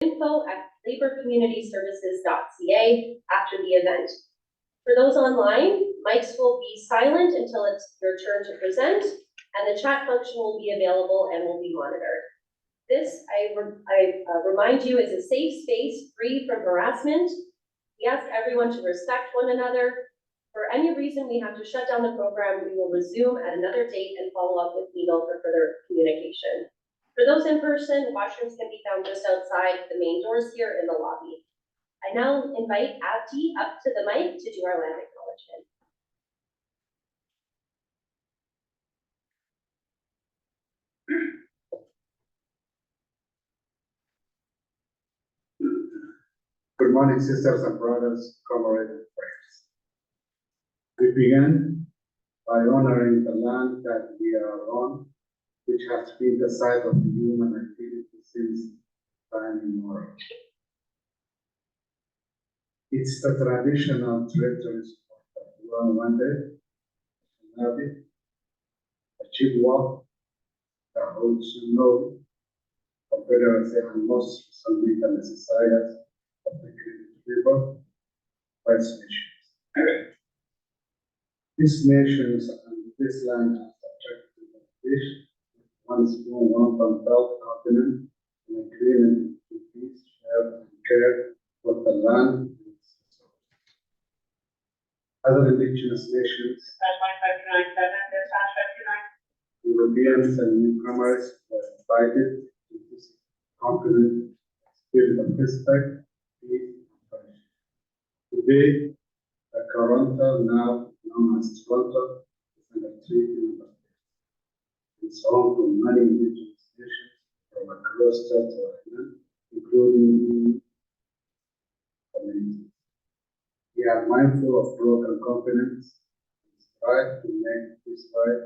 info@laborcommunityservices.ca after the event. For those online, mics will be silent until it's your turn to present, and the chat function will be available and will be monitored. This, I remind you, is a safe space free from harassment. We ask everyone to respect one another. For any reason we have to shut down the program, we will resume at another date and follow up with email for further communication. For those in person, washrooms can be found just outside the main doors here in the lobby. I now invite Abdi up to the mic to do our land acknowledgement. Good morning, sisters and brothers, comrades and friends. We begin by honoring the land that we are on, which has been the site of the human activity since time immemorial. It's the traditional territories of the Rwanda, Nabi, the Chibwa, the Hotsuno, the Federal and most recently the Messiahs of the River, First Nations. These nations and this land are subject to the fish, once born on the belt continent, and agreement to peace, share, and care for the land. Other indigenous nations, Europeans and newcomers were invited to this continent, spirit of respect, peace, and friendship. Today, the Toronto, now known as Toronto, is under treaty number 6. It's home to many indigenous nations from across the island, including communities. We are mindful of broken continents and strive to make this right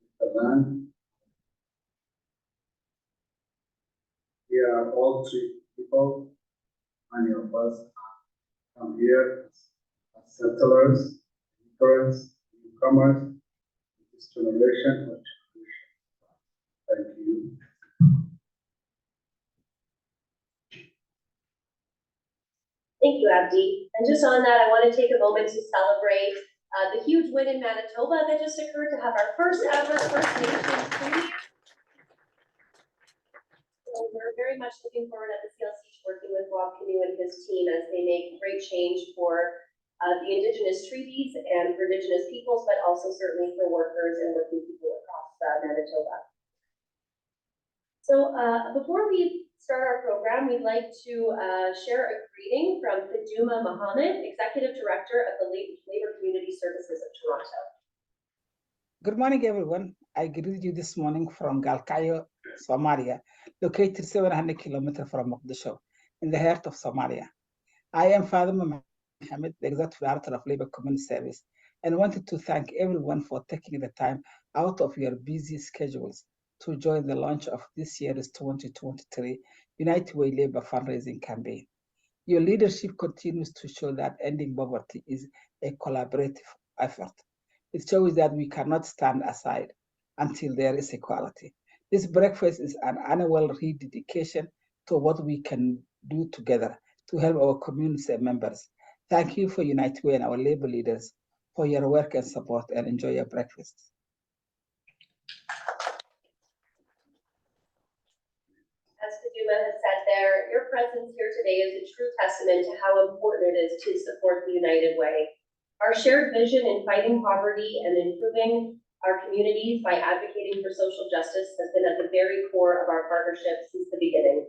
with the land. We are all three people. Many of us come here as settlers, immigrants, newcomers, this generation or generation. Thank you. Thank you, Abdi. And just on that, I want to take a moment to celebrate the huge win in Manitoba that just occurred, to have our first ever First Nations treaty. So we're very much looking forward at the CLC to working with Rob Canoe and his team as they make great change for the Indigenous treaties and for Indigenous peoples, but also certainly for workers and working people across Manitoba. So before we start our program, we'd like to share a greeting from Faduma Mohammed, Executive Director of the Labor Community Services of Toronto. Good morning, everyone. I greet you this morning from Galkayo, Somalia, located 700 kilometers from Mogadishu, in the heart of Somalia. I am Faduma Mohammed, the Executive Director of Labor Community Service, and wanted to thank everyone for taking the time out of your busy schedules to join the launch of this year's 2023 United Way Labor Fundraising Campaign. Your leadership continues to show that ending poverty is a collaborative effort. It shows that we cannot stand aside until there is equality. This breakfast is an annual rededication to what we can do together to help our community members. Thank you for United Way and our labor leaders for your work and support, and enjoy your breakfast. As Faduma has said there, your presence here today is a true testament to how important it is to support the United Way. Our shared vision in fighting poverty and improving our communities by advocating for social justice has been at the very core of our partnership since the beginning.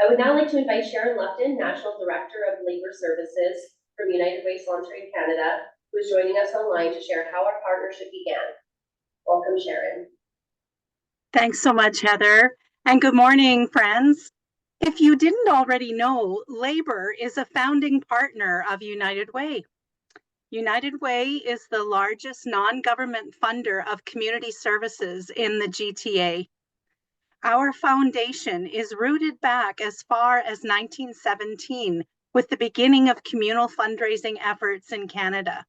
I would now like to invite Sharon Lupton, National Director of Labor Services from United Way Sponsoring Canada, who is joining us online to share how our partnership began. Welcome, Sharon. Thanks so much, Heather. And good morning, friends. If you didn't already know, Labor is a founding partner of United Way. United Way is the largest non-government funder of community services in the GTA. Our foundation is rooted back as far as 1917 with the beginning of communal fundraising efforts in Canada.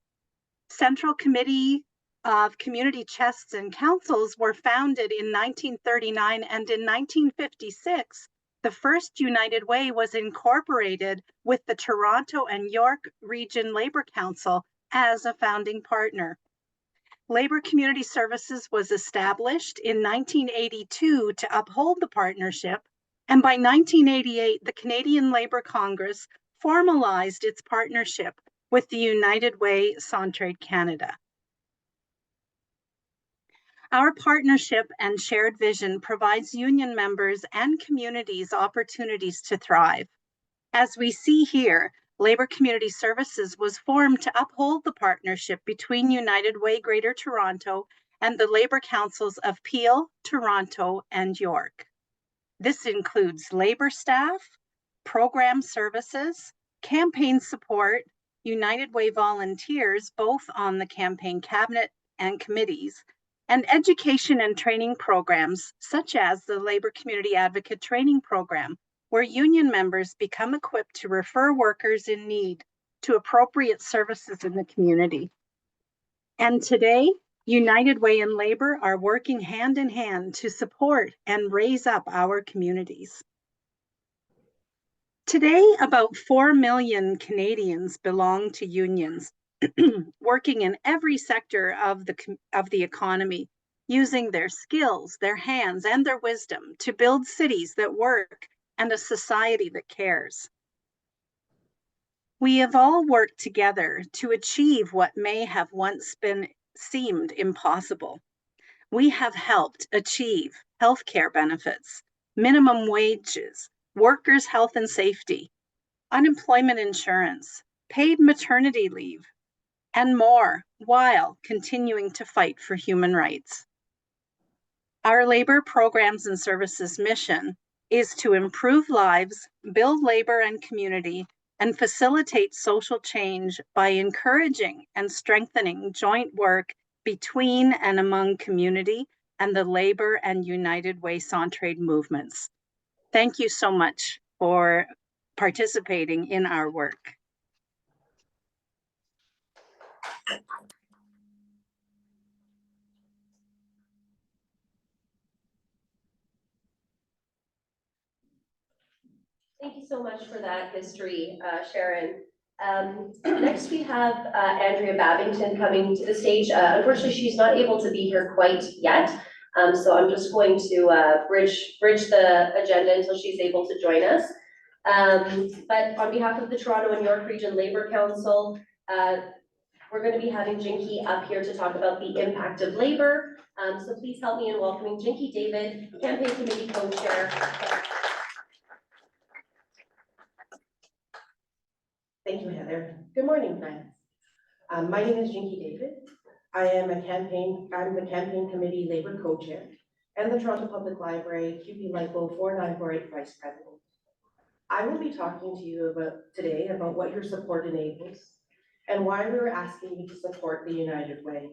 Central Committee of Community Chests and Councils were founded in 1939, and in 1956, the first United Way was incorporated with the Toronto and York Region Labour Council as a founding partner. Labour Community Services was established in 1982 to uphold the partnership, and by 1988, the Canadian Labour Congress formalized its partnership with the United Way Centraide Canada. Our partnership and shared vision provides union members and communities opportunities to thrive. As we see here, Labour Community Services was formed to uphold the partnership between United Way Greater Toronto and the Labour Councils of Peel, Toronto, and York. This includes Labour staff, program services, campaign support, United Way volunteers, both on the campaign cabinet and committees, and education and training programs, such as the Labour Community Advocate Training Program, where union members become equipped to refer workers in need to appropriate services in the community. And today, United Way and Labour are working hand in hand to support and raise up our communities. Today, about 4 million Canadians belong to unions, working in every sector of the economy, using their skills, their hands, and their wisdom to build cities that work and a society that cares. We have all worked together to achieve what may have once seemed impossible. We have helped achieve healthcare benefits, minimum wages, workers' health and safety, unemployment insurance, paid maternity leave, and more, while continuing to fight for human rights. Our Labour Programs and Services mission is to improve lives, build labor and community, and facilitate social change by encouraging and strengthening joint work between and among community and the Labour and United Way Centraide movements. Thank you so much for participating in our work. Thank you so much for that history, Sharon. Next we have Andrea Babington coming to the stage. Unfortunately, she's not able to be here quite yet. So I'm just going to bridge the agenda until she's able to join us. But on behalf of the Toronto and York Region Labour Council, we're going to be having Jinky up here to talk about the impact of labor. So please help me in welcoming Jinky David, Campaign Committee Co-Chair. Thank you, Heather. Good morning, friends. My name is Jinky David. I'm the Campaign Committee Labour Co-Chair and the Toronto Public Library QP LIFO 4948 Vice President. I will be talking to you today about what your support enables and why we were asking you to support the United Way.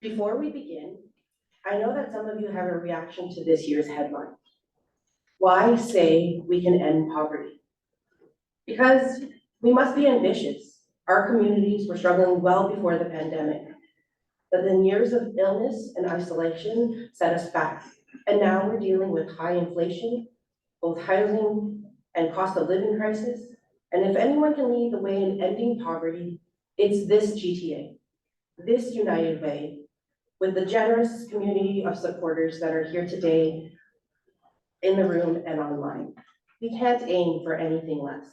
Before we begin, I know that some of you have a reaction to this year's headline. Why say we can end poverty? Because we must be ambitious. Our communities were struggling well before the pandemic, but then years of illness and isolation set us back. And now we're dealing with high inflation, both housing and cost of living crisis. And if anyone can lead the way in ending poverty, it's this GTA, this United Way, with the generous community of supporters that are here today in the room and online. We can't aim for anything less.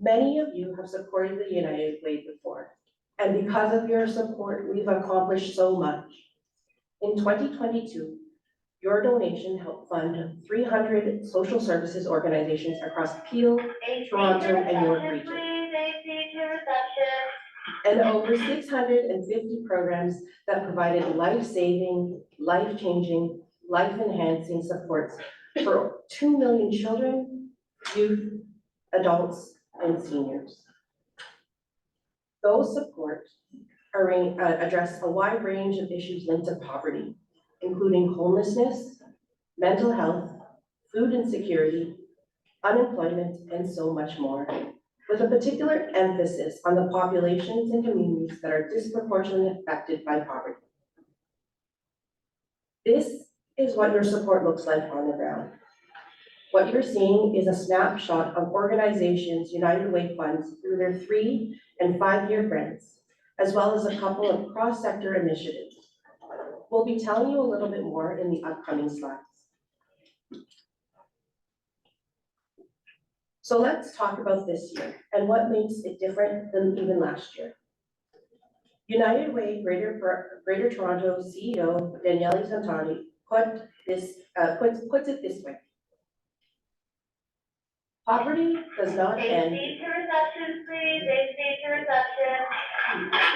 Many of you have supported the United Way before, and because of your support, we've accomplished so much. In 2022, your donation helped fund 300 social services organizations across Peel, Toronto, and York region, and over 650 programs that provided life-saving, life-changing, life-enhancing supports for 2 million children, youth, adults, and seniors. Those supports address a wide range of issues linked to poverty, including homelessness, mental health, food insecurity, unemployment, and so much more, with a particular emphasis on the populations and communities that are disproportionately affected by poverty. This is what your support looks like on the ground. What you're seeing is a snapshot of organizations United Way funds through their 3- and 5-year grants, as well as a couple of cross-sector initiatives. We'll be telling you a little bit more in the upcoming slides. So let's talk about this year and what makes it different than even last year. United Way Greater Toronto CEO Daniele Santani puts it this way. Poverty does not end.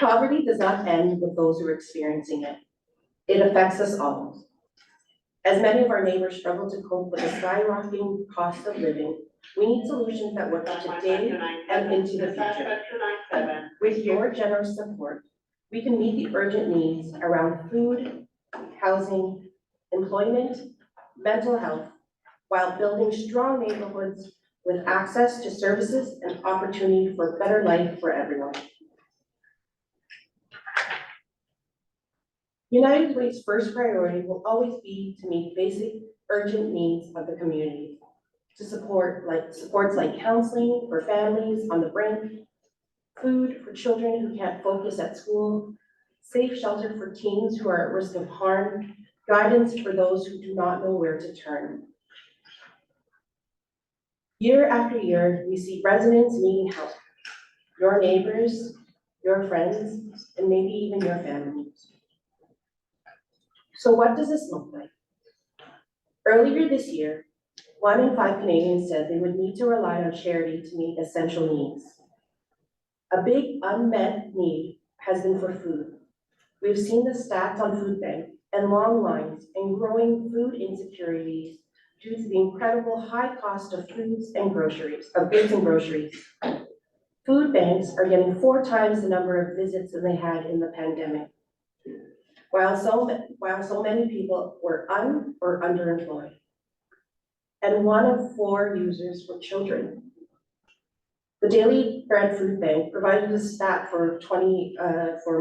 Poverty does not end with those who are experiencing it. It affects us all. As many of our neighbors struggle to cope with the skyrocketing cost of living, we need solutions that work today and into the future. With your generous support, we can meet the urgent needs around food, housing, employment, mental health, while building strong neighborhoods with access to services and opportunity for a better life for everyone. United Way's first priority will always be to meet basic urgent needs of the community, to supports like counseling for families on the brink, food for children who can't focus at school, safe shelter for teens who are at risk of harm, guidance for those who do not know where to turn. Year after year, we see residents needing help, your neighbors, your friends, and maybe even your families. So what does this look like? Earlier this year, 1 in 5 Canadians said they would need to rely on charity to meet essential needs. A big unmet need has been for food. We've seen the stats on food bank and long lines and growing food insecurities due to the incredible high cost of goods and groceries. Food banks are getting 4 times the number of visits than they had in the pandemic, while so many people were or underemployed. And 1 of 4 users were children. The Daily Bread Food Bank provided a stat for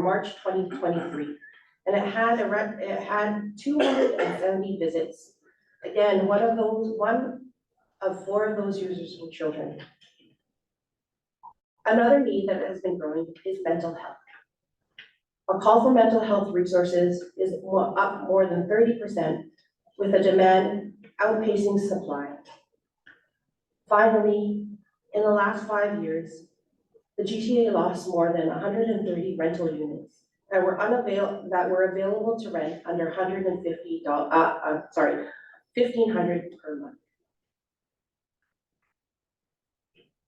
March 2023, and it had 270 visits. Again, 1 of 4 of those users were children. Another need that has been growing is mental health. A call for mental health resources is up more than 30%, with the demand outpacing supply. Finally, in the last 5 years, the GTA lost more than 130 rental units that were available to rent under $1,500 per month.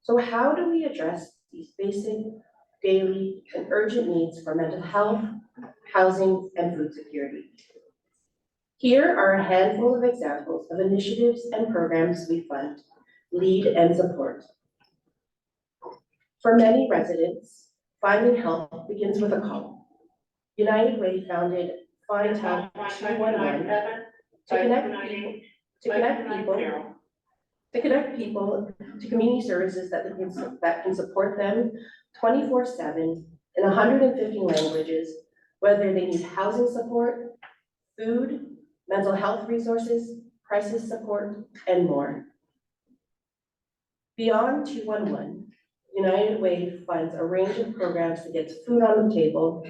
So how do we address these basic, daily, and urgent needs for mental health, housing, and food security? Here are a handful of examples of initiatives and programs we fund, lead, and support. For many residents, finding help begins with a call. United Way founded Find Help 211 to connect people to community services that can support them 24/7 in 150 languages, whether they need housing support, food, mental health resources, crisis support, and more. Beyond 211, United Way funds a range of programs that gets food on the table,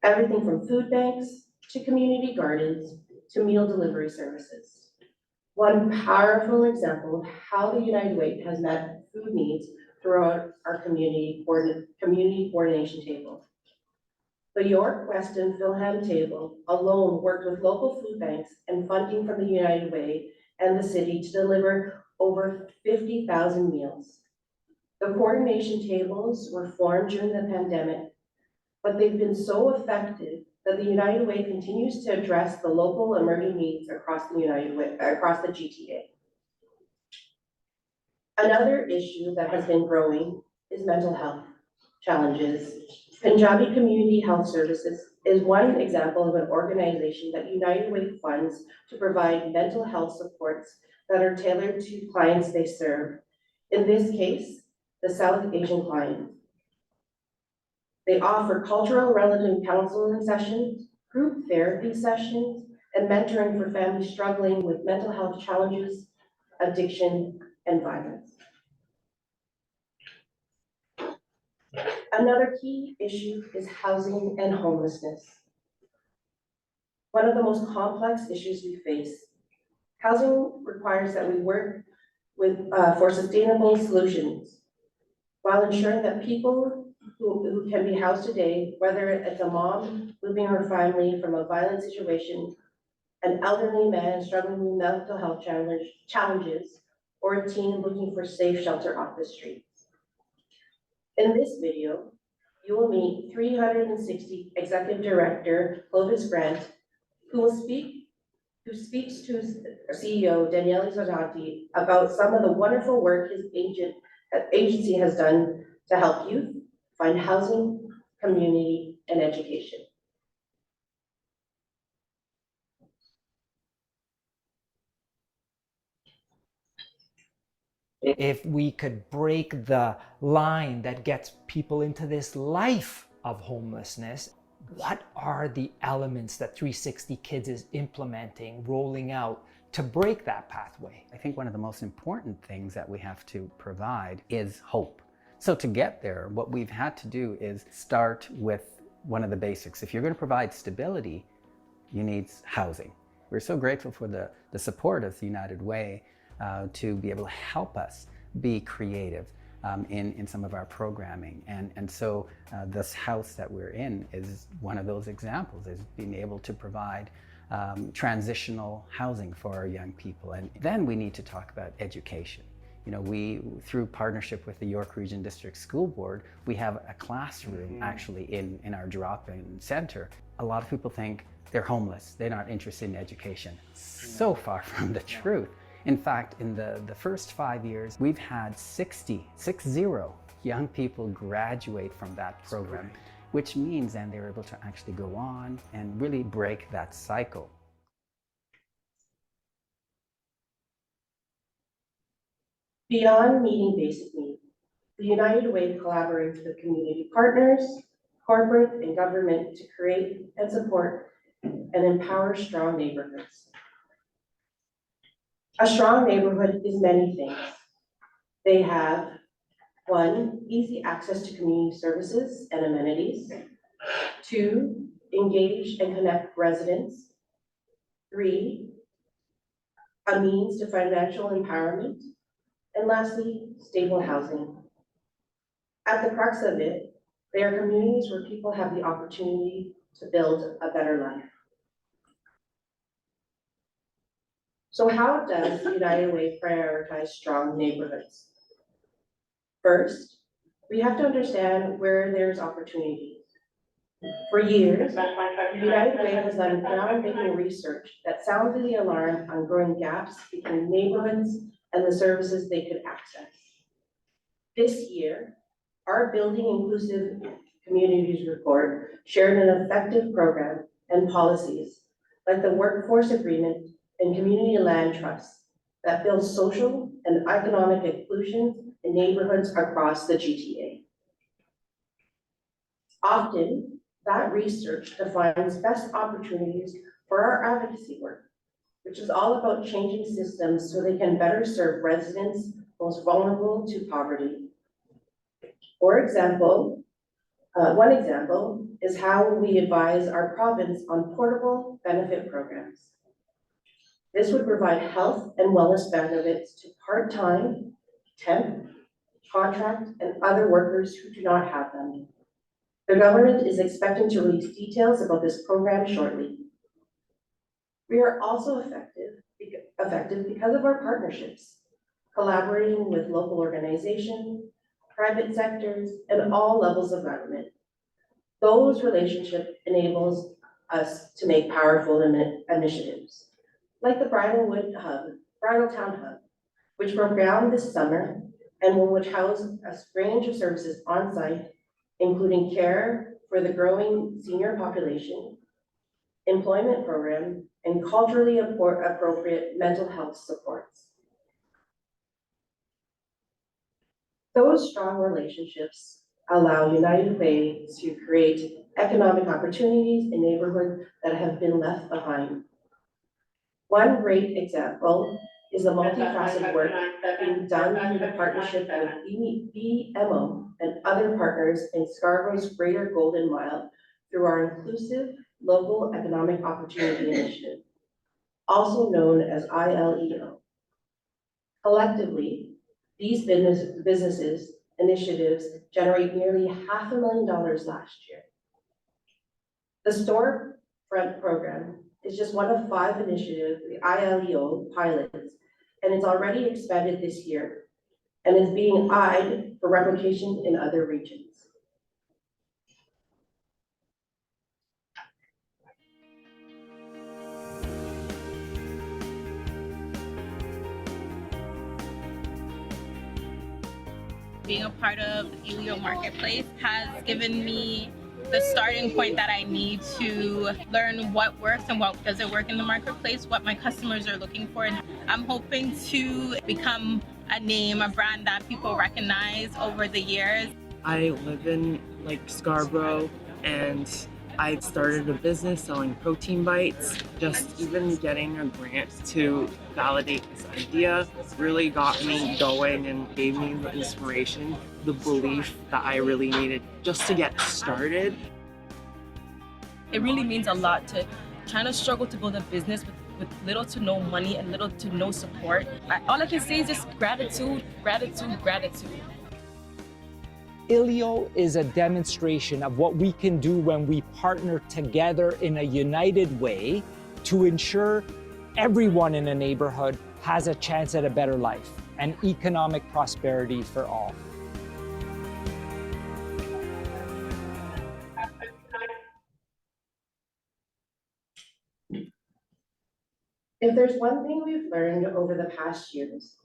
everything from food banks to community gardens to meal delivery services. One powerful example of how the United Way has met food needs throughout our community coordination table. The York Weston Philham table alone worked with local food banks and funding from the United Way and the city to deliver over 50,000 meals. The coordination tables were formed during the pandemic, but they've been so effective that the United Way continues to address the local emerging needs across the GTA. Another issue that has been growing is mental health challenges. Punjabi Community Health Services is one example of an organization that United Way funds to provide mental health supports that are tailored to clients they serve. In this case, the South Asian client. They offer cultural relevant counseling sessions, group therapy sessions, and mentoring for families struggling with mental health challenges, addiction, and violence. Another key issue is housing and homelessness. One of the most complex issues we face. Housing requires that we work for sustainable solutions while ensuring that people who can be housed today, whether it's a mom moving her family from a violent situation, an elderly man struggling with mental health challenges, or a teen looking for safe shelter off the streets. In this video, you will meet 360 Executive Director Clovis Grant, who speaks to CEO Daniele Zodanti about some of the wonderful work his agency has done to help youth find housing, community, and education. If we could break the line that gets people into this life of homelessness, what are the elements that 360 Kids is implementing, rolling out to break that pathway? I think one of the most important things that we have to provide is hope. So to get there, what we've had to do is start with one of the basics. If you're going to provide stability, you need housing. We're so grateful for the support of the United Way to be able to help us be creative in some of our programming. And so this house that we're in is one of those examples, is being able to provide transitional housing for our young people. And then we need to talk about education. You know, we, through partnership with the York Region District School Board, we have a classroom actually in our drop-in center. A lot of people think they're homeless, they're not interested in education. So far from the truth. In fact, in the first 5 years, we've had 60 young people graduate from that program, which means then they're able to actually go on and really break that cycle. Beyond meeting basic needs, the United Way collaborates with community partners, corporate and government to create and support and empower strong neighborhoods. A strong neighborhood is many things. They have 1, easy access to community services and amenities. 2, engage and connect residents. 3, a means to financial empowerment. And lastly, stable housing. At the crux of it, they are communities where people have the opportunity to build a better life. So how does the United Way prioritize strong neighborhoods? First, we have to understand where there's opportunities. For years, the United Way has done groundbreaking research that sounded the alarm on growing gaps between neighborhoods and the services they could access. This year, our Building Inclusive Communities report shared an effective program and policies like the Workforce Agreement and Community Land Trust that build social and economic inclusion in neighborhoods across the GTA. Often, that research defines best opportunities for our advocacy work, which is all about changing systems so they can better serve residents most vulnerable to poverty. For example, one example is how we advise our province on portable benefit programs. This would provide health and wellness benefits to part-time, temp, contract, and other workers who do not have them. The government is expecting to release details about this program shortly. We are also effective because of our partnerships, collaborating with local organizations, private sectors, and all levels of government. Those relationships enables us to make powerful initiatives, like the Bridalwood Hub, Bridaltown Hub, which broke ground this summer and which house a range of services on site, including care for the growing senior population, employment program, and culturally appropriate mental health supports. Those strong relationships allow United Way to create economic opportunities in neighborhoods that have been left behind. One great example is the multifaceted work being done through the partnership with BMO and other partners in Scarborough's Greater Golden Mile through our Inclusive Local Economic Opportunity Initiative, also known as ILEO. Collectively, these businesses initiatives generate nearly $500,000 last year. The Storefront program is just one of 5 initiatives the ILEO pilots, and it's already expanded this year and is being eyed for replication in other regions. Being a part of ILEO Marketplace has given me the starting point that I need to learn what works and what doesn't work in the marketplace, what my customers are looking for. And I'm hoping to become a name, a brand that people recognize over the years. I live in Scarborough, and I started a business selling protein bites. Just even getting a grant to validate this idea really got me going and gave me the inspiration, the belief that I really needed just to get started. It really means a lot to trying to struggle to build a business with little to no money and little to no support. All I can say is just gratitude, gratitude, gratitude. ILEO is a demonstration of what we can do when we partner together in a united way to ensure everyone in a neighborhood has a chance at a better life and economic prosperity for all. If there's one thing we've learned over the past years,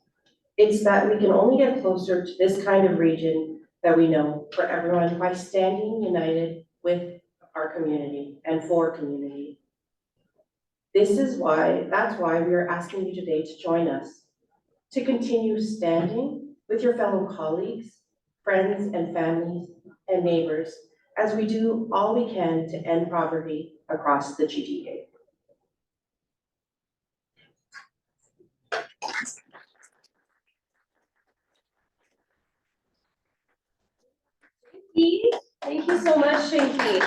it's that we can only get closer to this kind of region that we know for everyone by standing united with our community and for community. That's why we are asking you today to join us, to continue standing with your fellow colleagues, friends and families and neighbors as we do all we can to end poverty across the GTA. Thank you so much, Shinky.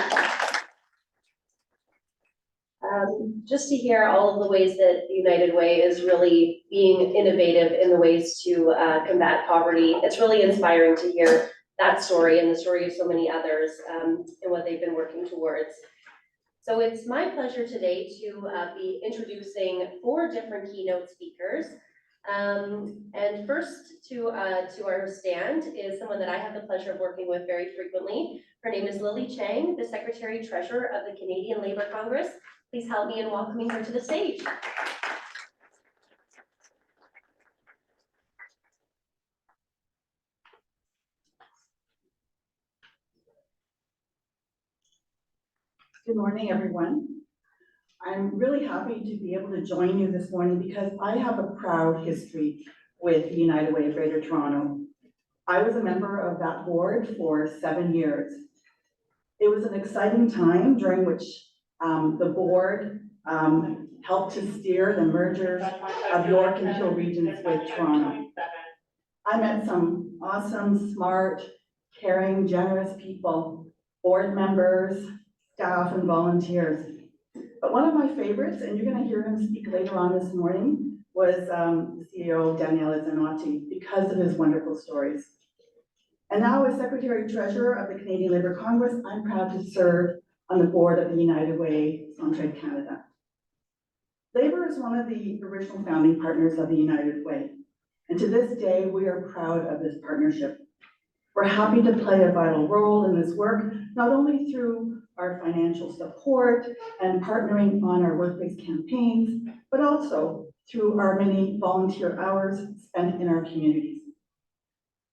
Just to hear all of the ways that the United Way is really being innovative in the ways to combat poverty, it's really inspiring to hear that story and the story of so many others and what they've been working towards. So it's my pleasure today to be introducing 4 different keynote speakers. And first to our stand is someone that I have the pleasure of working with very frequently. Her name is Lily Chang, the Secretary Treasurer of the Canadian Labour Congress. Please help me in welcoming her to the stage. Good morning, everyone. I'm really happy to be able to join you this morning because I have a proud history with the United Way of Greater Toronto. I was a member of that board for 7 years. It was an exciting time during which the board helped to steer the merger of York and Peel regions with Toronto. I met some awesome, smart, caring, generous people, board members, staff, and volunteers. But one of my favorites, and you're going to hear him speak later on this morning, was the CEO, Daniel Zanotti, because of his wonderful stories. And now as Secretary Treasurer of the Canadian Labour Congress, I'm proud to serve on the board of the United Way Centraide Canada. Labour is one of the original founding partners of the United Way, and to this day, we are proud of this partnership. We're happy to play a vital role in this work, not only through our financial support and partnering on our workplace campaigns, but also through our many volunteer hours spent in our communities.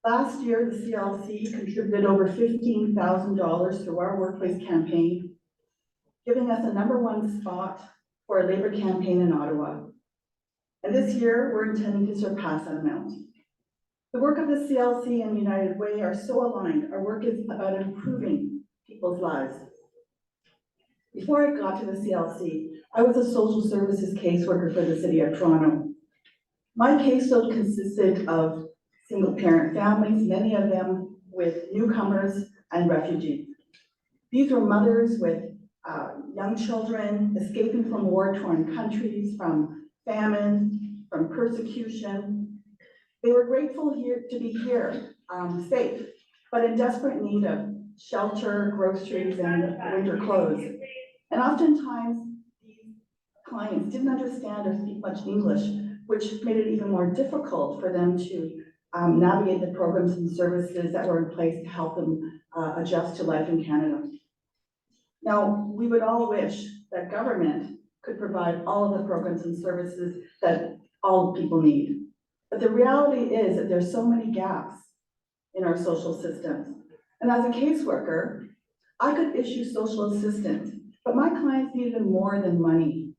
Last year, the CLC contributed over $15,000 through our workplace campaign, giving us a #1 spot for a Labour campaign in Ottawa. And this year, we're intending to surpass that amount. The work of the CLC and United Way are so aligned. Our work is about improving people's lives. Before I got to the CLC, I was a social services caseworker for the City of Toronto. My caseload consisted of single-parent families, many of them with newcomers and refugees. These were mothers with young children escaping from war-torn countries, from famine, from persecution. They were grateful to be here, safe, but in desperate need of shelter, groceries, and winter clothes. And oftentimes, these clients didn't understand or speak much English, which made it even more difficult for them to navigate the programs and services that were in place to help them adjust to life in Canada. Now, we would all wish that government could provide all of the programs and services that all people need. But the reality is that there's so many gaps in our social systems. And as a caseworker, I could issue social assistance, but my clients needed more than money.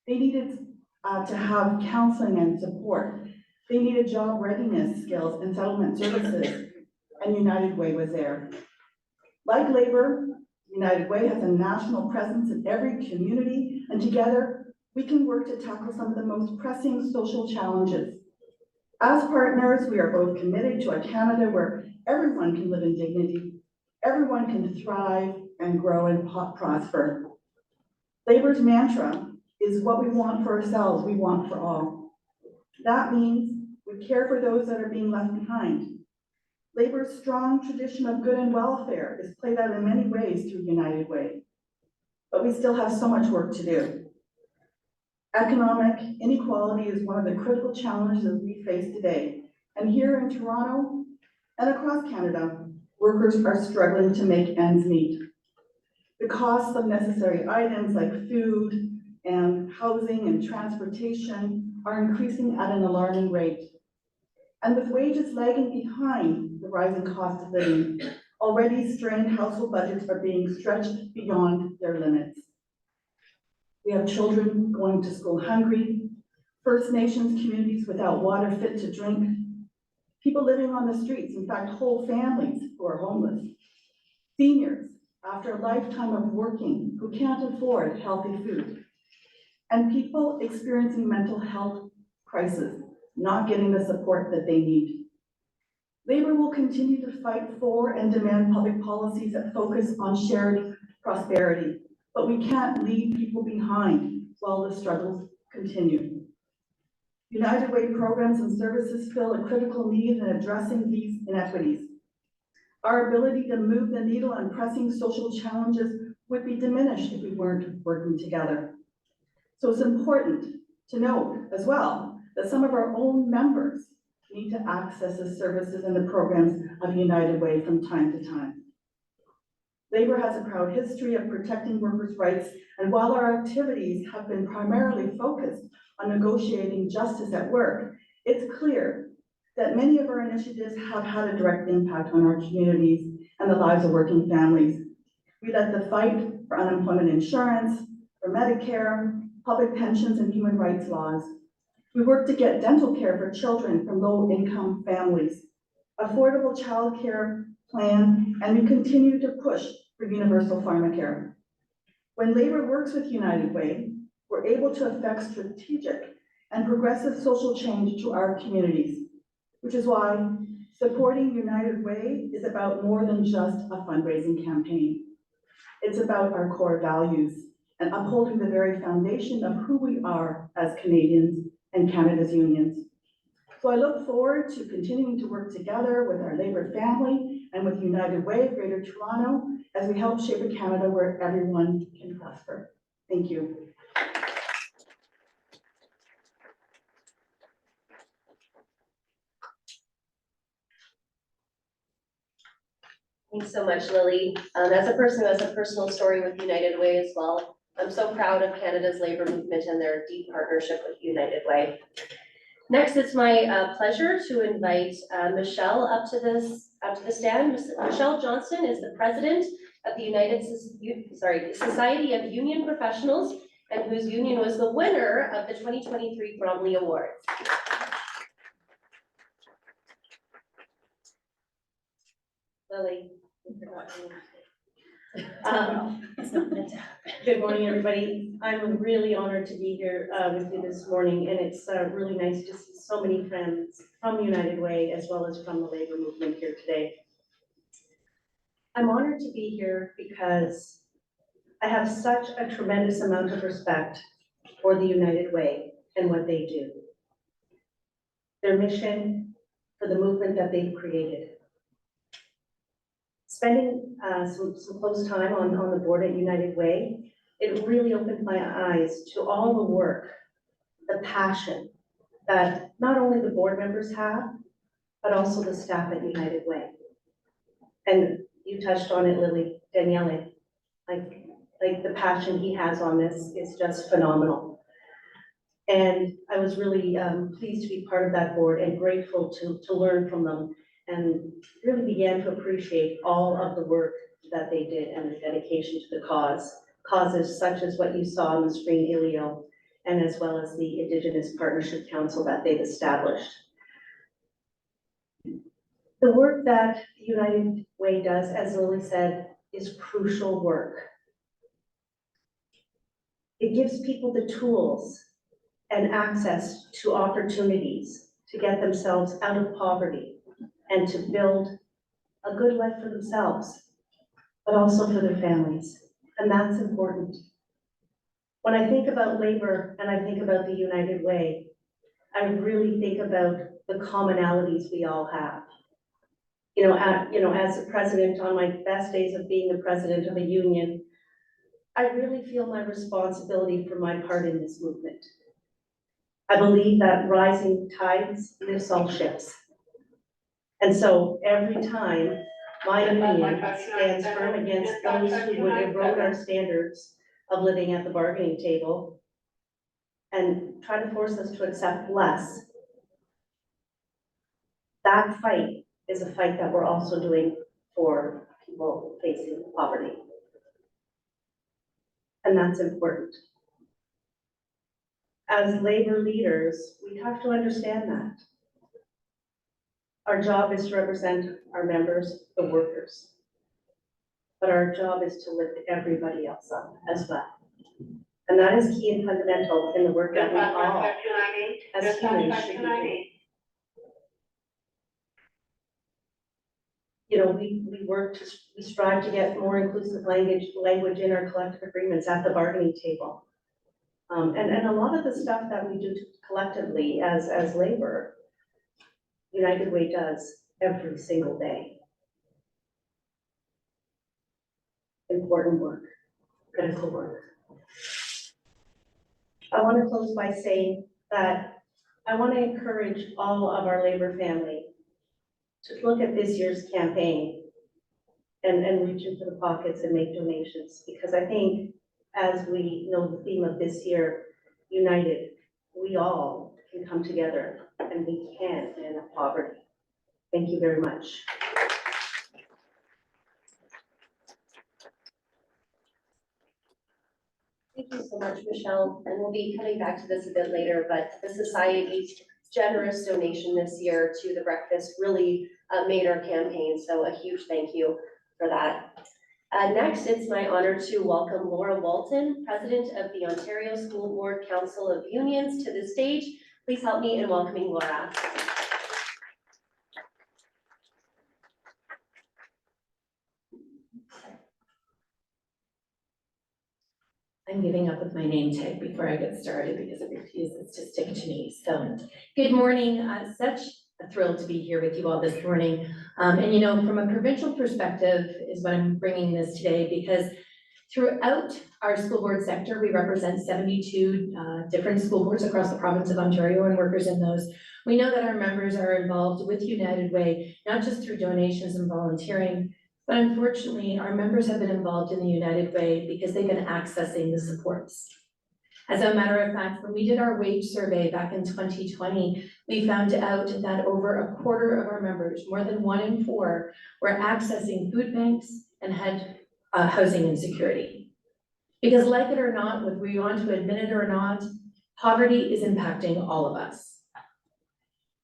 They needed to have counseling and support. They needed job readiness skills and settlement services, and United Way was there. Like Labour, United Way has a national presence in every community, and together we can work to tackle some of the most pressing social challenges. As partners, we are both committed to a Canada where everyone can live in dignity, everyone can thrive and grow and prosper. Labour's mantra is what we want for ourselves, we want for all. That means we care for those that are being left behind. Labour's strong tradition of good and welfare is played out in many ways through United Way, but we still have so much work to do. Economic inequality is one of the critical challenges we face today, and here in Toronto and across Canada, workers are struggling to make ends meet. The costs of necessary items like food and housing and transportation are increasing at an alarming rate. And with wages lagging behind the rising cost of living, already strained household budgets are being stretched beyond their limits. We have children going to school hungry, First Nations communities without water fit to drink, people living on the streets, in fact, whole families who are homeless, seniors after a lifetime of working who can't afford healthy food, and people experiencing mental health crisis, not getting the support that they need. Labour will continue to fight for and demand public policies that focus on shared prosperity, but we can't leave people behind while the struggles continue. United Way programs and services fill a critical need in addressing these inequities. Our ability to move the needle on pressing social challenges would be diminished if we weren't working together. So it's important to note as well that some of our own members need to access the services and the programs of United Way from time to time. Labour has a proud history of protecting workers' rights, and while our activities have been primarily focused on negotiating justice at work, it's clear that many of our initiatives have had a direct impact on our communities and the lives of working families. We led the fight for unemployment insurance, for Medicare, public pensions, and human rights laws. We worked to get dental care for children from low-income families, affordable childcare plan, and we continue to push for universal pharmacare. When Labour works with United Way, we're able to effect strategic and progressive social change to our communities, which is why supporting United Way is about more than just a fundraising campaign. It's about our core values and upholding the very foundation of who we are as Canadians and Canada's unions. So I look forward to continuing to work together with our Labour family and with United Way of Greater Toronto as we help shape a Canada where everyone can prosper. Thank you. Thanks so much, Lily. As a person who has a personal story with United Way as well, I'm so proud of Canada's labour movement and their deep partnership with United Way. Next, it's my pleasure to invite Michelle up to the stand. Michelle Johnston is the president of the Society of Union Professionals, and whose union was the winner of the 2023 Bromley Awards. Lily, you forgot me. It's not meant to happen. Good morning, everybody. I'm really honored to be here with you this morning, and it's really nice to see so many friends from United Way as well as from the labor movement here today. I'm honored to be here because I have such a tremendous amount of respect for the United Way and what they do. Their mission, for the movement that they've created. Spending some close time on the board at United Way, it really opened my eyes to all the work, the passion that not only the board members have, but also the staff at United Way. And you touched on it, Lily, Daniele, like the passion he has on this is just phenomenal. And I was really pleased to be part of that board and grateful to learn from them, and really began to appreciate all of the work that they did and their dedication to the causes such as what you saw on the screen, ILEO, and as well as the Indigenous Partnership Council that they've established. The work that United Way does, as Lily said, is crucial work. It gives people the tools and access to opportunities to get themselves out of poverty and to build a good life for themselves, but also for their families. And that's important. When I think about labor and I think about the United Way, I really think about the commonalities we all have. As a president, on my best days of being the president of a union, I really feel my responsibility for my part in this movement. I believe that rising tides lifts all ships. And so every time my union stands firm against those who would erode our standards of living at the bargaining table and try to force us to accept less, that fight is a fight that we're also doing for people facing poverty. And that's important. As labor leaders, we have to understand that. Our job is to represent our members, the workers. But our job is to lift everybody else up as well. And that is key and fundamental in the work that we all, as humans, should be doing. We strive to get more inclusive language in our collective agreements at the bargaining table. And a lot of the stuff that we do collectively as labor, United Way does every single day. Important work, critical work. I want to close by saying that I want to encourage all of our labor family to look at this year's campaign and reach into the pockets and make donations, because I think, as we know the theme of this year, united, we all can come together and we can end up poverty. Thank you very much. Thank you so much, Michelle. And we'll be coming back to this a bit later, but the Society's generous donation this year to the breakfast really made our campaign. So a huge thank you for that. Next, it's my honor to welcome Laura Walton, President of the Ontario School Board Council of Unions, to the stage. Please help me in welcoming Laura. I'm giving up with my name tag before I get started because it refuses to stick to me. So good morning. Such a thrill to be here with you all this morning. And from a provincial perspective is what I'm bringing this today, because throughout our school board sector, we represent 72 different school boards across the province of Ontario and workers in those. We know that our members are involved with United Way, not just through donations and volunteering, but unfortunately, our members have been involved in the United Way because they've been accessing the supports. As a matter of fact, when we did our wage survey back in 2020, we found out that over a quarter of our members, more than 1 in 4, were accessing food banks and had housing insecurity. Because like it or not, whether we want to admit it or not, poverty is impacting all of us.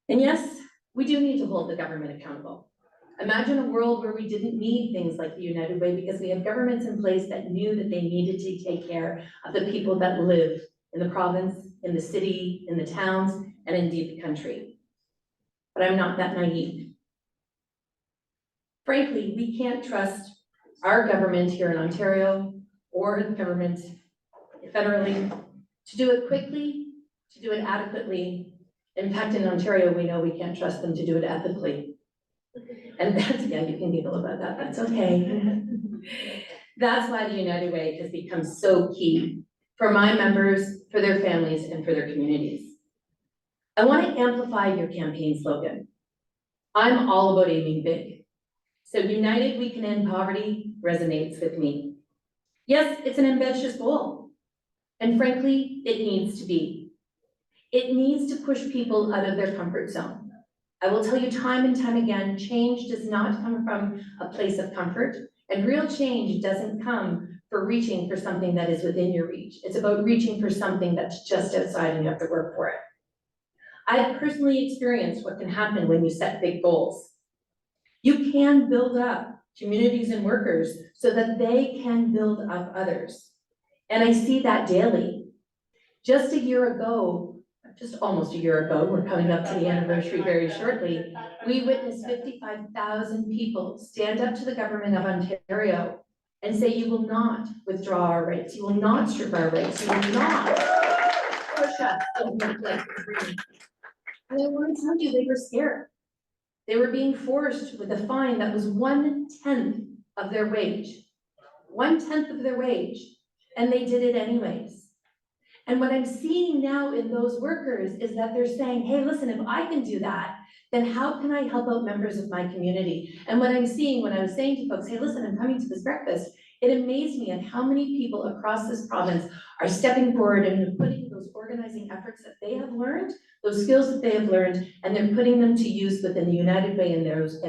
And yes, we do need to hold the government accountable. Imagine a world where we didn't need things like the United Way because we have governments in place that knew that they needed to take care of the people that live in the province, in the city, in the towns, and indeed the country. But I'm not that naive. Frankly, we can't trust our government here in Ontario or the government federally to do it quickly, to do it adequately. In fact, in Ontario, we know we can't trust them to do it ethically. And that's, yeah, you can giggle about that, that's okay. That's why the United Way has become so key for my members, for their families, and for their communities. I want to amplify your campaign slogan. I'm all about aiming big. So United We Can End Poverty resonates with me. Yes, it's an ambitious goal. And frankly, it needs to be. It needs to push people out of their comfort zone. I will tell you time and time again, change does not come from a place of comfort, and real change doesn't come for reaching for something that is within your reach. It's about reaching for something that's just outside and you have to work for it. I've personally experienced what can happen when you set big goals. You can build up communities and workers so that they can build up others. And I see that daily. Just a year ago, just almost a year ago, we're coming up to the anniversary very shortly, we witnessed 55,000 people stand up to the government of Ontario and say, you will not withdraw our rights, you will not strip our rights, you will not push us to look like freedom. And I want to tell you, they were scared. They were being forced with a fine that was 1/10 of their wage. 1/10 of their wage, and they did it anyways. And what I'm seeing now in those workers is that they're saying, hey, listen, if I can do that, then how can I help out members of my community? And what I'm seeing when I was saying to folks, hey, listen, I'm coming to this breakfast, it amazed me at how many people across this province are stepping forward and putting those organizing efforts that they have learned, those skills that they have learned, and they're putting them to use within the United Way in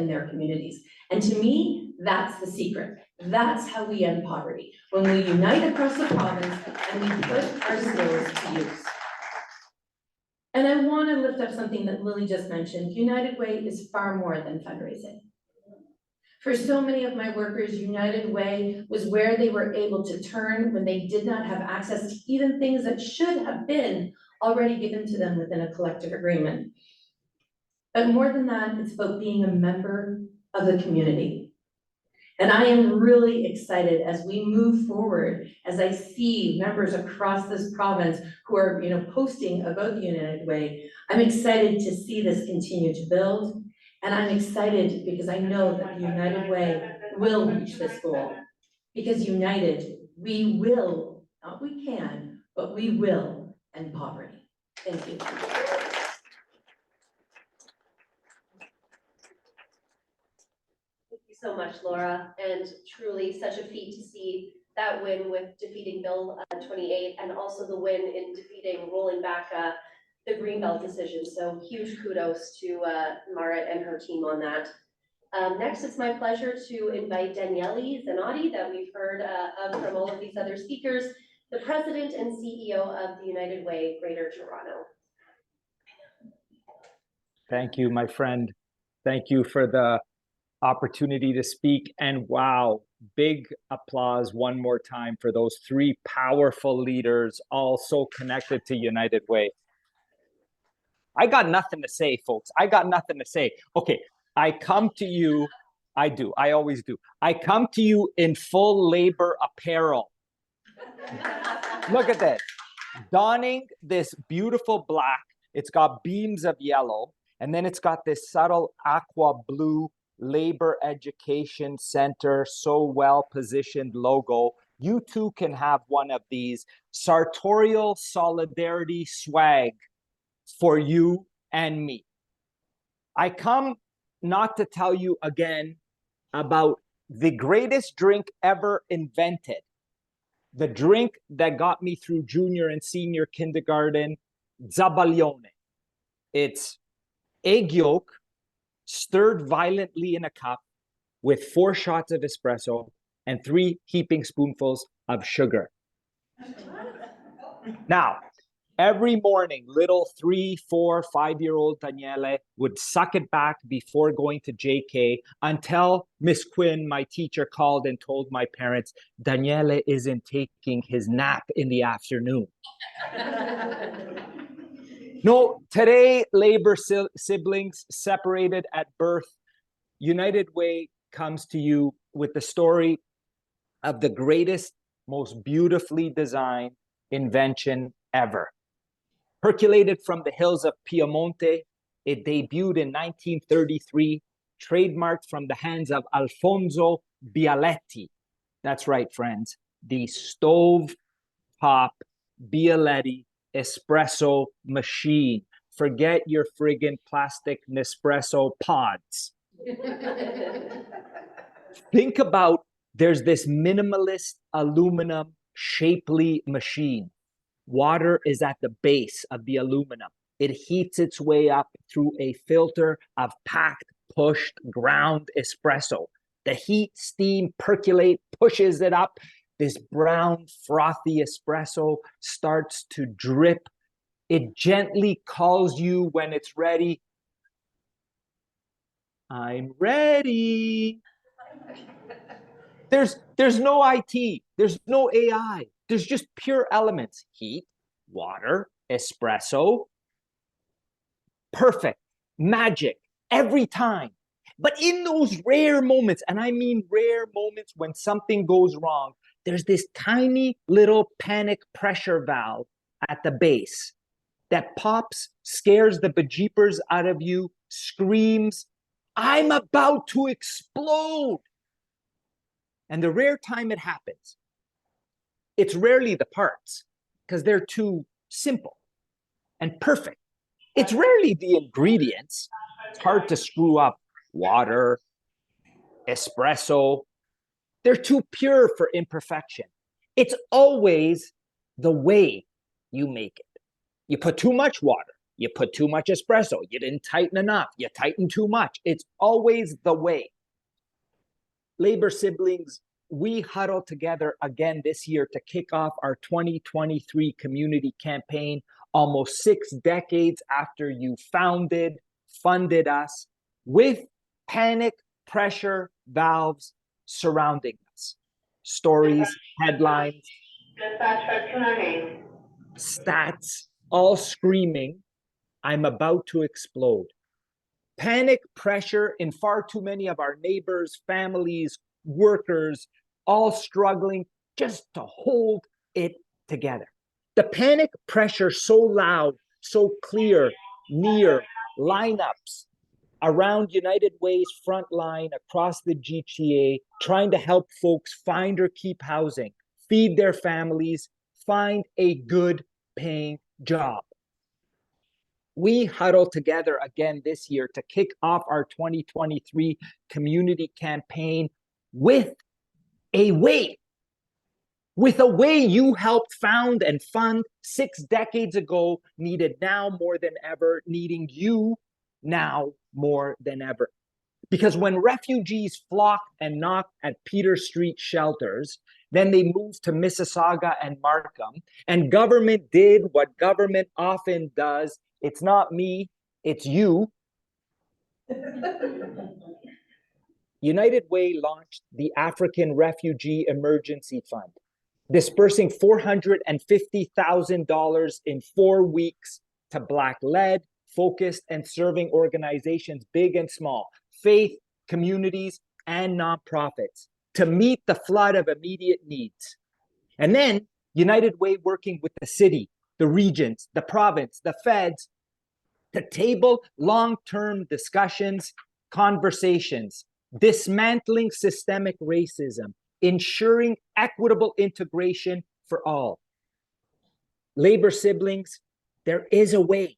their communities. And to me, that's the secret. That's how we end poverty, when we unite across the province and we put our skills to use. And I want to lift up something that Lily just mentioned. United Way is far more than fundraising. For so many of my workers, United Way was where they were able to turn when they did not have access to even things that should have been already given to them within a collective agreement. But more than that, it's about being a member of the community. And I am really excited as we move forward, as I see members across this province who are, posting about the United Way. I'm excited to see this continue to build. And I'm excited because I know that the United Way will reach this goal. Because united, we will, not we can, but we will end poverty. Thank you. So much, Laura, and truly such a feat to see that win with defeating Bill 28 and also the win in defeating, rolling back the Greenbelt decision. So huge kudos to Marit and her team on that. Next, it's my pleasure to invite Daniele Zanotti, that we've heard of from all of these other speakers, the President and CEO of the United Way Greater Toronto. Thank you, my friend. Thank you for the opportunity to speak. And wow, big applause one more time for those three powerful leaders, all so connected to United Way. I got nothing to say, folks. I got nothing to say. Okay, I come to you, I always do. I come to you in full labor apparel. Look at this, donning this beautiful black. It's got beams of yellow, and then it's got this subtle aqua blue Labor Education Center, so well positioned logo. You too can have one of these. Sartorial solidarity swag for you and me. I come not to tell you again about the greatest drink ever invented, the drink that got me through junior and senior kindergarten, Zabaglione. It's egg yolk stirred violently in a cup with 4 shots of espresso and 3 heaping spoonfuls of sugar. Now, Every morning, little 3, 4, 5-year-old Daniele would suck it back before going to JK until Miss Quinn, my teacher, called and told my parents, Daniele isn't taking his nap in the afternoon. No, today, Labor siblings separated at birth. United Way comes to you with the story of the greatest, most beautifully designed invention ever. Percolated from the hills of Piemonte, it debuted in 1933, trademarked from the hands of Alfonso Bialetti. That's right, friends, the stove-top Bialetti espresso machine. Forget your friggin' plastic Nespresso pods. Think about, there's this minimalist aluminum shapely machine. Water is at the base of the aluminum. It heats its way up through a filter of packed, pushed, ground espresso. The heat, steam, percolate, pushes it up. This brown, frothy espresso starts to drip. It gently calls you when it's ready. I'm ready. There's no IT. There's no AI. There's just pure elements. Heat, water, espresso. Perfect. Magic. Every time. But in those rare moments, and I mean rare moments when something goes wrong, there's this tiny little panic pressure valve at the base that pops, scares the bejeepers out of you, screams, I'm about to explode. And the rare time it happens, it's rarely the parts, because they're too simple and perfect. It's rarely the ingredients. It's hard to screw up water, espresso. They're too pure for imperfection. It's always the way you make it. You put too much water. You put too much espresso. You didn't tighten enough. You tightened too much. It's always the way. Labor siblings, we huddle together again this year to kick off our 2023 community campaign, almost 6 decades after you funded us, with panic pressure valves surrounding us. Stories, headlines, stats, all screaming, I'm about to explode. Panic pressure in far too many of our neighbors, families, workers, all struggling just to hold it together. The panic pressure so loud, so clear, near lineups around United Way's front line across the GTA, trying to help folks find or keep housing, feed their families, find a good paying job. We huddle together again this year to kick off our 2023 community campaign with a way you helped found and fund 6 decades ago, needed now more than ever, needing you now more than ever. Because when refugees flocked and knocked at Peter Street shelters, then they moved to Mississauga and Markham, and government did what government often does. It's not me, it's you. United Way launched the African Refugee Emergency Fund, dispersing $450,000 in 4 weeks to Black-led, focused, and serving organizations, big and small, faith, communities, and nonprofits, to meet the flood of immediate needs. And then United Way working with the city, the regions, the province, the feds, to table long-term discussions, conversations, dismantling systemic racism, ensuring equitable integration for all. Labor siblings, there is a way.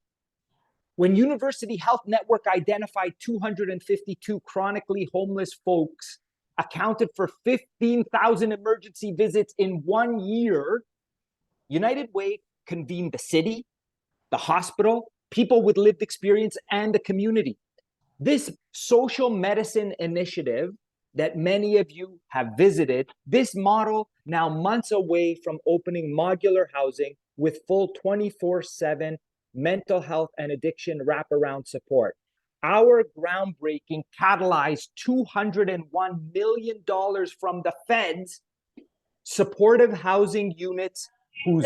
When University Health Network identified 252 chronically homeless folks, accounted for 15,000 emergency visits in 1 year, United Way convened the city, the hospital, people with lived experience, and the community. This social medicine initiative that many of you have visited, this model now months away from opening modular housing, with full 24/7 mental health and addiction wraparound support. Our groundbreaking catalyzed $201 million from the feds, supportive housing units whose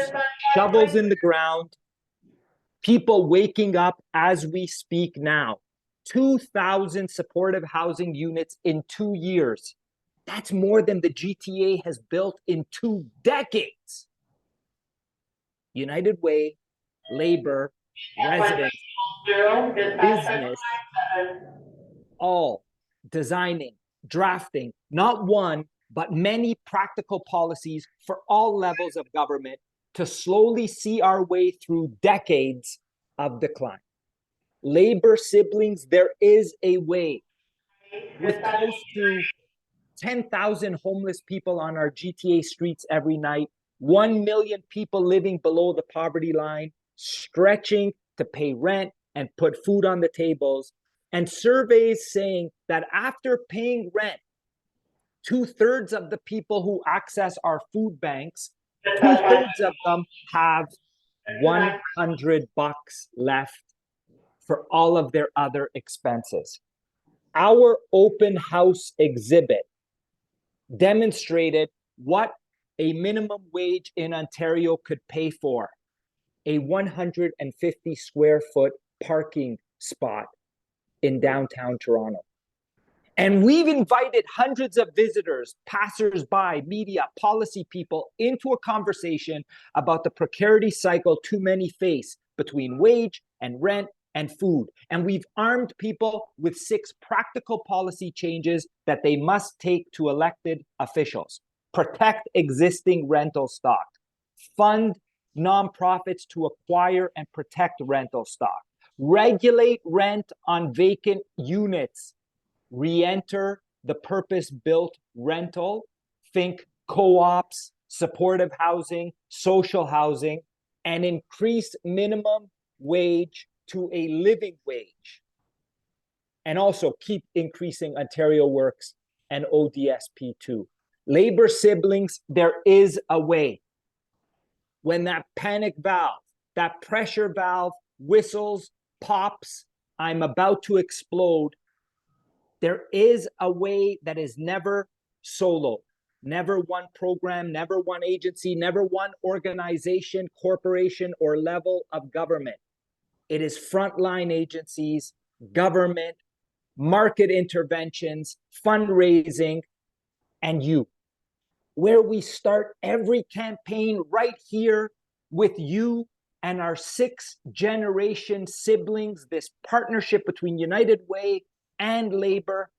shovels in the ground, people waking up as we speak now. 2,000 supportive housing units in 2 years. That's more than the GTA has built in 2 decades. United Way, labor, residents, business, all designing, drafting, not one, but many practical policies for all levels of government to slowly see our way through decades of decline. Labor siblings, there is a way. With close to 10,000 homeless people on our GTA streets every night, 1 million people living below the poverty line, stretching to pay rent and put food on the tables, and surveys saying that after paying rent, 2/3 of the people who access our food banks, 2/3 of them have $100 left for all of their other expenses. Our open house exhibit demonstrated what a minimum wage in Ontario could pay for: a 150 square foot parking spot in downtown Toronto. And we've invited hundreds of visitors, passers-by, media, policy people into a conversation about the precarity cycle too many face between wage and rent and food. And we've armed people with 6 practical policy changes that they must take to elected officials. Protect existing rental stock. Fund nonprofits to acquire and protect rental stock. Regulate rent on vacant units. Re-enter the purpose-built rental. Think co-ops, supportive housing, social housing, and increase minimum wage to a living wage. And also keep increasing Ontario Works and ODSP too. Labor siblings, there is a way. When that panic valve, that pressure valve whistles, pops, I'm about to explode, there is a way that is never solo, never one program, never one agency, never one organization, corporation, or level of government. It is frontline agencies, government, market interventions, fundraising, and you. Where we start every campaign right here with you and our 6th-generation siblings, this partnership between United Way and labor,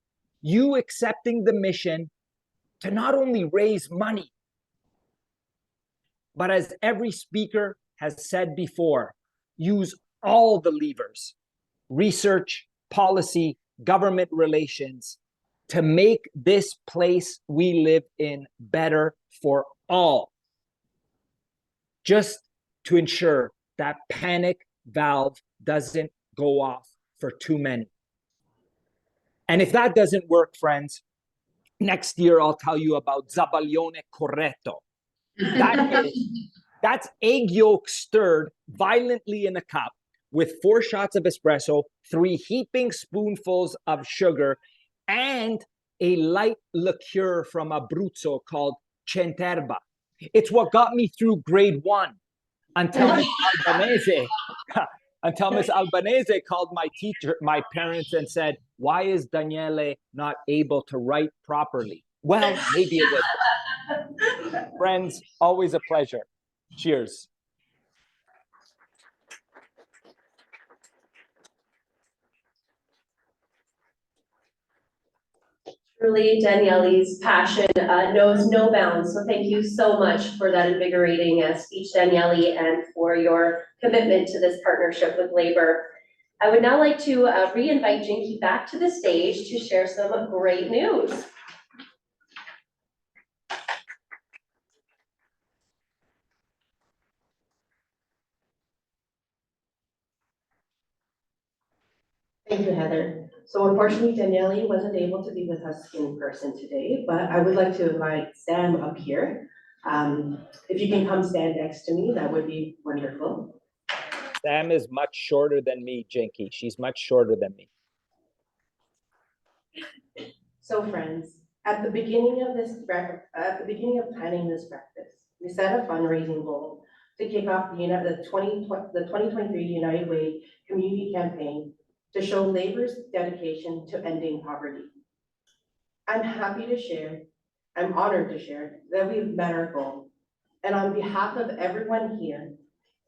you accepting the mission to not only raise money, but as every speaker has said before, use all the levers, research, policy, government relations, to make this place we live in better for all. Just to ensure that panic valve doesn't go off for too many. And if that doesn't work, friends, next year I'll tell you about Zabalione Corretto. That's egg yolk stirred violently in a cup with 4 shots of espresso, 3 heaping spoonfuls of sugar, and a light liqueur from Abruzzo called Centerba. It's what got me through grade 1 until Miss Albanese called my parents and said, "Why is Daniele not able to write properly?" Well, maybe it was. Friends, always a pleasure. Cheers. Truly, Daniele's passion knows no bounds. So thank you so much for that invigorating speech, Daniele, and for your commitment to this partnership with labor. I would now like to re-invite Jinky back to the stage to share some great news. Thank you, Heather. So unfortunately, Daniele wasn't able to be with us in person today, but I would like to invite Sam up here If you can come stand next to me, that would be wonderful. Sam is much shorter than me, Jinky. She's much shorter than me. So friends, at the beginning of planning this breakfast, we set a fundraising goal to kick off the 2023 United Way Community Campaign to show Labor's dedication to ending poverty. I'm happy to share, I'm honored to share that we've met our goal. And on behalf of everyone here,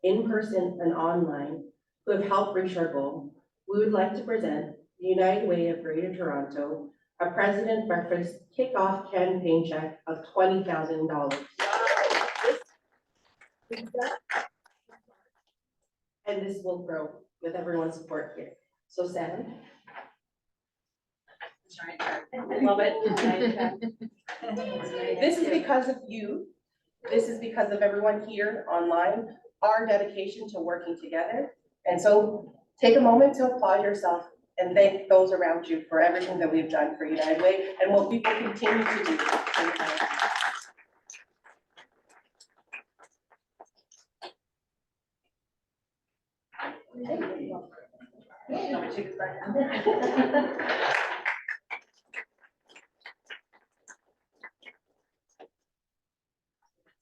in person and online, who have helped reach our goal, we would like to present the United Way of Greater Toronto a President Breakfast Kickoff Campaign check of $20,000. And this will grow with everyone's support here. So Sam. I love it. This is because of you. This is because of everyone here online, our dedication to working together. And so take a moment to applaud yourself and thank those around you for everything that we've done for United Way and what we will continue to do.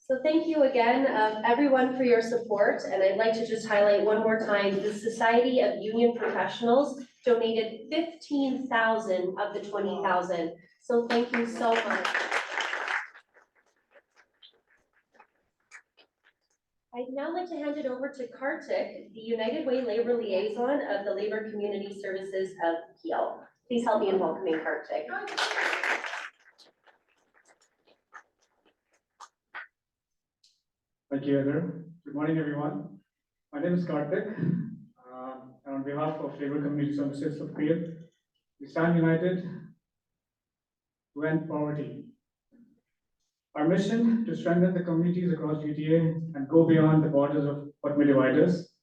So thank you again, everyone, for your support. And I'd like to just highlight one more time, the Society of Union Professionals donated 15,000 of the 20,000. So thank you so much. I'd now like to hand it over to Kartik, the United Way Labor Liaison of the Labor Community Services of Peel. Please help me in welcoming Kartik. Thank you, Heather. Good morning, everyone. My name is Kartik, and on behalf of Labour Community Services of Peel, we stand united to end poverty. Our mission to strengthen the communities across GTA and go beyond the borders of what may divide us.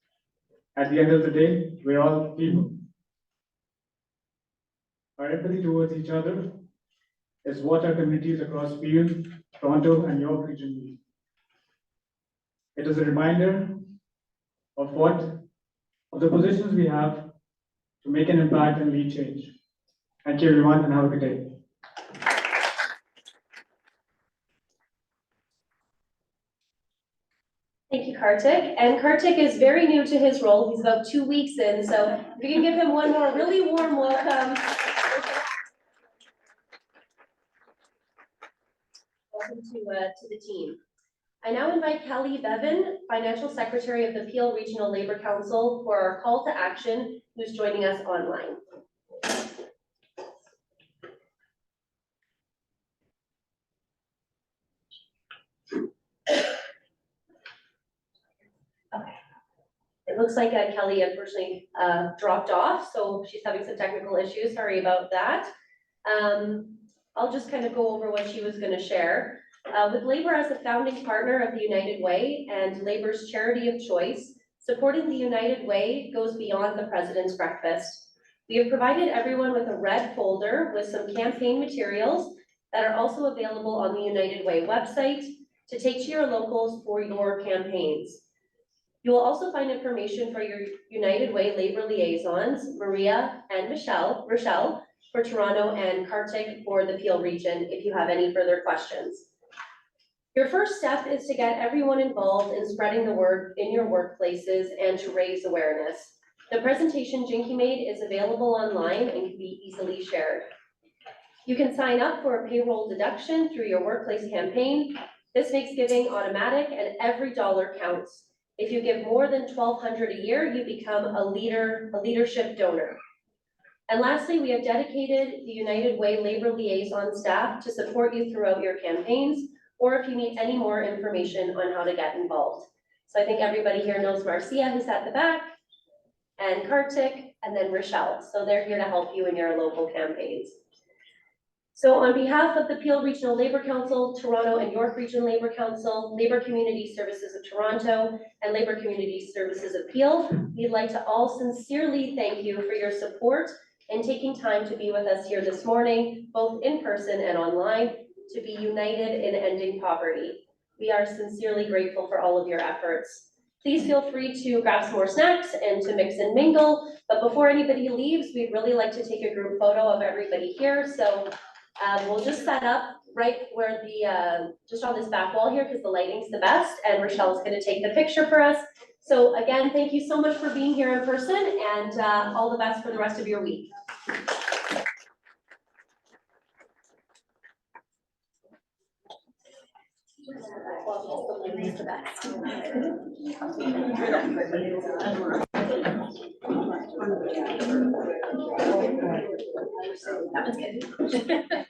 At the end of the day, we're all people. Our empathy towards each other is what our communities across Peel, Toronto, and York region need. It is a reminder of the positions we have to make an impact and lead change. Thank you, everyone, and have a good day. Thank you, Kartik. And Kartik is very new to his role. He's about 2 weeks in, so if we can give him one more really warm welcome. Welcome to the team. I now invite Kelly Bevan, Financial Secretary of the Peel Regional Labour Council, for our call to action, who's joining us online. Okay. It looks like Kelly unfortunately dropped off, so she's having some technical issues. Sorry about that. I'll just kind of go over what she was going to share. With Labour as the founding partner of the United Way and Labour's charity of choice, supporting the United Way goes beyond the President's Breakfast. We have provided everyone with a red folder with some campaign materials that are also available on the United Way website to take to your locals for your campaigns. You will also find information for your United Way Labour liaisons, Maria and Rochelle, for Toronto, and Kartik for the Peel region if you have any further questions. Your first step is to get everyone involved in spreading the word in your workplaces and to raise awareness. The presentation Jinky made is available online and can be easily shared. You can sign up for a payroll deduction through your workplace campaign. This makes giving automatic and every dollar counts. If you give more than $1,200 a year, you become a leadership donor. And lastly, we have dedicated the United Way Labour Liaison staff to support you throughout your campaigns, or if you need any more information on how to get involved. So I think everybody here knows Marcia, who's at the back, and Kartik, and then Rochelle. So they're here to help you in your local campaigns. So on behalf of the Peel Regional Labour Council, Toronto and York Region Labour Council, Labour Community Services of Toronto, and Labour Community Services of Peel, we'd like to all sincerely thank you for your support and taking time to be with us here this morning, both in person and online, to be united in ending poverty. We are sincerely grateful for all of your efforts. Please feel free to grab some more snacks and to mix and mingle. But before anybody leaves, we'd really like to take a group photo of everybody here. So we'll just set up right where the, just on this back wall here, because the lighting's the best, and Rochelle's gonna take the picture for us. So again, thank you so much for being here in person, and all the best for the rest of your week. That was good.